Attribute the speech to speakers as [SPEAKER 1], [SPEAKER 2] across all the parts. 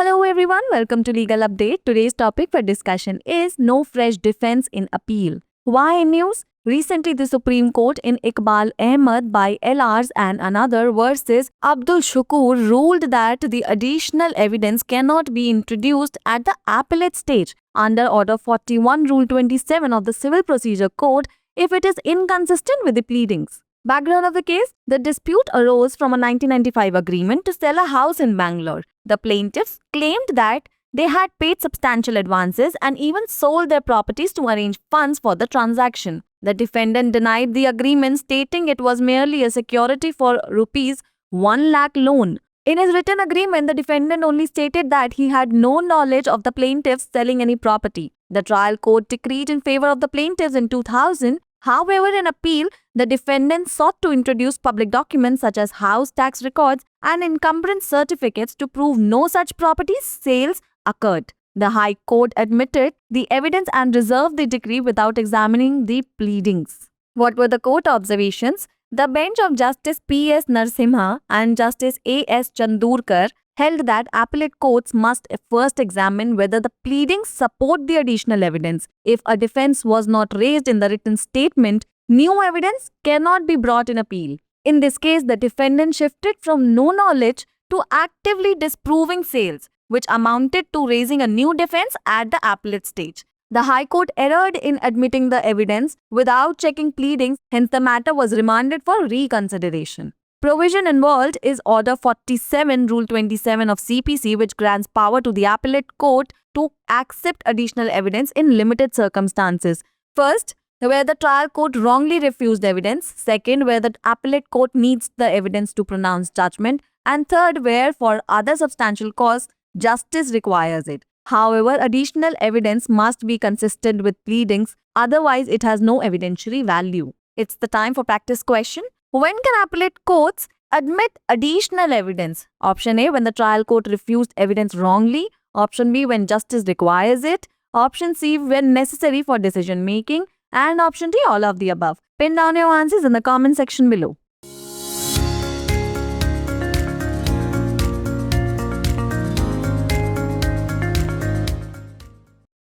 [SPEAKER 1] Hello everyone, welcome to Legal Update. Today's topic for discussion is no fresh defense in appeal. Why in news? Recently, the Supreme Court in Iqbal Ahmed by LRs and another versus Abdul Shukur ruled that the additional evidence cannot be introduced at the appellate stage under Order 41 Rule 27 of the Civil Procedure Code if it is inconsistent with the pleadings. Background of the case: the dispute arose from a 1995 agreement to sell a house in Bangalore. The plaintiffs claimed that they had paid substantial advances and even sold their properties to arrange funds for the transaction. The defendant denied the agreement, stating it was merely a security for rupees 1 lakh loan. In his written agreement, the defendant only stated that he had no knowledge of the plaintiffs selling any property. The trial court decreed in favor of the plaintiffs in 2000. However, in appeal, the defendant sought to introduce public documents such as house tax records and encumbrance certificates to prove no such property sales occurred. The High Court admitted the evidence and reserved the decree without examining the pleadings. What were the court observations? The bench of Justice P.S. Narasimha and Justice A.S. Chandurkar held that appellate courts must first examine whether the pleadings support the additional evidence. If a defense was not raised in the written statement, new evidence cannot be brought in appeal. In this case, the defendant shifted from no knowledge to actively disproving sales, which amounted to raising a new defense at the appellate stage. The High Court erred in admitting the evidence without checking pleadings, hence the matter was remanded for reconsideration. Provision involved is Order 47 Rule 27 of CPC, which grants power to the appellate court to accept additional evidence in limited circumstances. First, where the trial court wrongly refused evidence. Second, where the appellate court needs the evidence to pronounce judgment. And third, where for other substantial cause, justice requires it. However, additional evidence must be consistent with pleadings, otherwise it has no evidentiary value. It's the time for practice question. When can appellate courts admit additional evidence? Option A, when the trial court refused evidence wrongly. Option B, when justice requires it. Option C, when necessary for decision making. And option D, all of the above. Pin down your answers in the comment section below.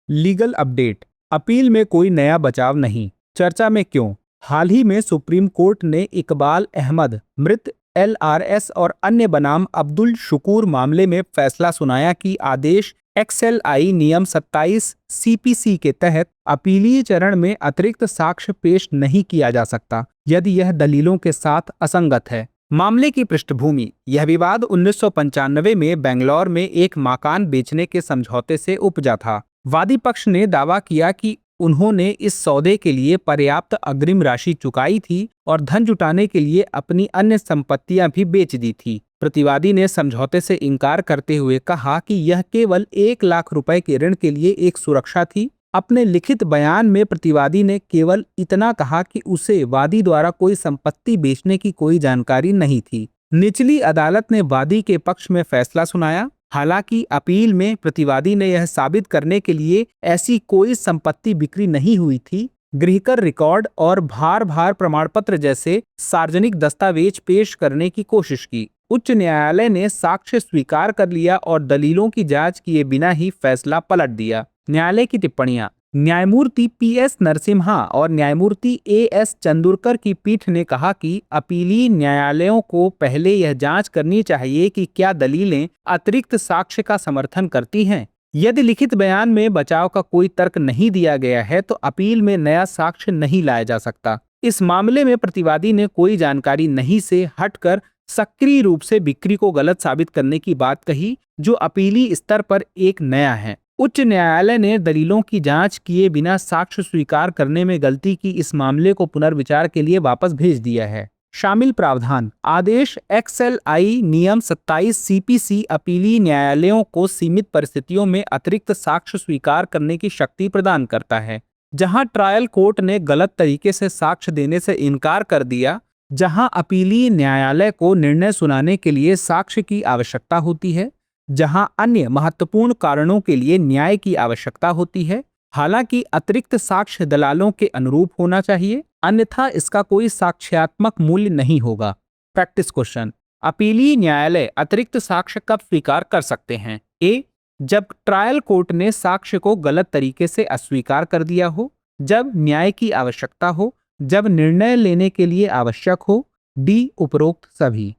[SPEAKER 2] Legal update. Appeal में कोई नया बचाव नहीं, चर्चा में क्यों? हाल ही में supreme court ने इकबाल अहमद मृत LRS और अन्य बनाम अब्दुल शुकूर मामले में फैसला सुनाया कि आदेश XLI नियम 27 CPC के तहत अपीलीय चरण में अतिरिक्त साक्ष्य पेश नहीं किया जा सकता यदि यह दलीलों के साथ असंगत है। मामले की पृष्ठभूमि: यह विवाद 1995 में बेंगलौर में एक मकान बेचने के समझौते से उपजा था। वादी पक्ष ने दावा किया कि उन्होंने इस सौदे के लिए पर्याप्त अग्रिम राशि चुकाई थी और धन जुटाने के लिए अपनी अन्य संपत्तियां भी बेच दी थी। प्रतिवादी ने समझौते से इनकार करते हुए कहा कि यह केवल 1 लाख रुपए के ऋण के लिए एक सुरक्षा थी। अपने लिखित बयान में प्रतिवादी ने केवल इतना कहा कि उसे वादी द्वारा कोई संपत्ति बेचने की कोई जानकारी नहीं थी। निचली अदालत ने वादी के पक्ष में फैसला सुनाया। हालांकि अपील में प्रतिवादी ने यह साबित करने के लिए ऐसी कोई संपत्ति बिक्री नहीं हुई थी। गृहकर रिकॉर्ड और भार प्रमाण पत्र जैसे सार्वजनिक दस्तावेज पेश करने की कोशिश की। उच्च न्यायालय ने साक्ष्य स्वीकार कर लिया और दलीलों की जांच किए बिना ही फैसला पलट दिया। न्यायालय की टिप्पणियां: न्यायमूर्ति PS नरसिम्हा और न्यायमूर्ति AS चंदुरकर की पीठ ने कहा कि अपीलीय न्यायालयों को पहले यह जांच करनी चाहिए कि क्या दलीलें अतिरिक्त साक्ष्य का समर्थन करती हैं। यदि लिखित बयान में बचाव का कोई तर्क नहीं दिया गया है तो अपील में नया साक्ष्य नहीं लाया जा सकता। इस मामले में प्रतिवादी ने कोई जानकारी नहीं से हटकर सक्रिय रूप से बिक्री को गलत साबित करने की बात कही, जो अपीली स्तर पर एक नया है। उच्च न्यायालय ने दलीलों की जांच किए बिना साक्ष्य स्वीकार करने में गलती की इस मामले को पुनर्विचार के लिए वापस भेज दिया है। शामिल प्रावधान: आदेश XLI नियम 27 CPC अपीलीय न्यायालयों को सीमित परिस्थितियों में अतिरिक्त साक्ष्य स्वीकार करने की शक्ति प्रदान करता है। जहां ट्रायल कोर्ट ने गलत तरीके से साक्ष्य देने से इनकार कर दिया, जहां अपीलीय न्यायालय को निर्णय सुनाने के लिए साक्ष्य की आवश्यकता होती है, जहां अन्य महत्वपूर्ण कारणों के लिए न्याय की आवश्यकता होती है। हालांकि अतिरिक्त साक्ष्य दलालों के अनुरूप होना चाहिए, अन्यथा इसका कोई साक्ष्यात्मक मूल्य नहीं होगा। प्रैक्टिस क्वेश्चन: अपीलीय न्यायालय अतिरिक्त साक्ष्य कब स्वीकार कर सकते हैं? ए, जब ट्रायल कोर्ट ने साक्ष्य को गलत तरीके से अस्वीकार कर दिया हो, जब न्याय की आवश्यकता हो, जब निर्णय लेने के लिए आवश्यक हो, डी उपरोक्त सभी।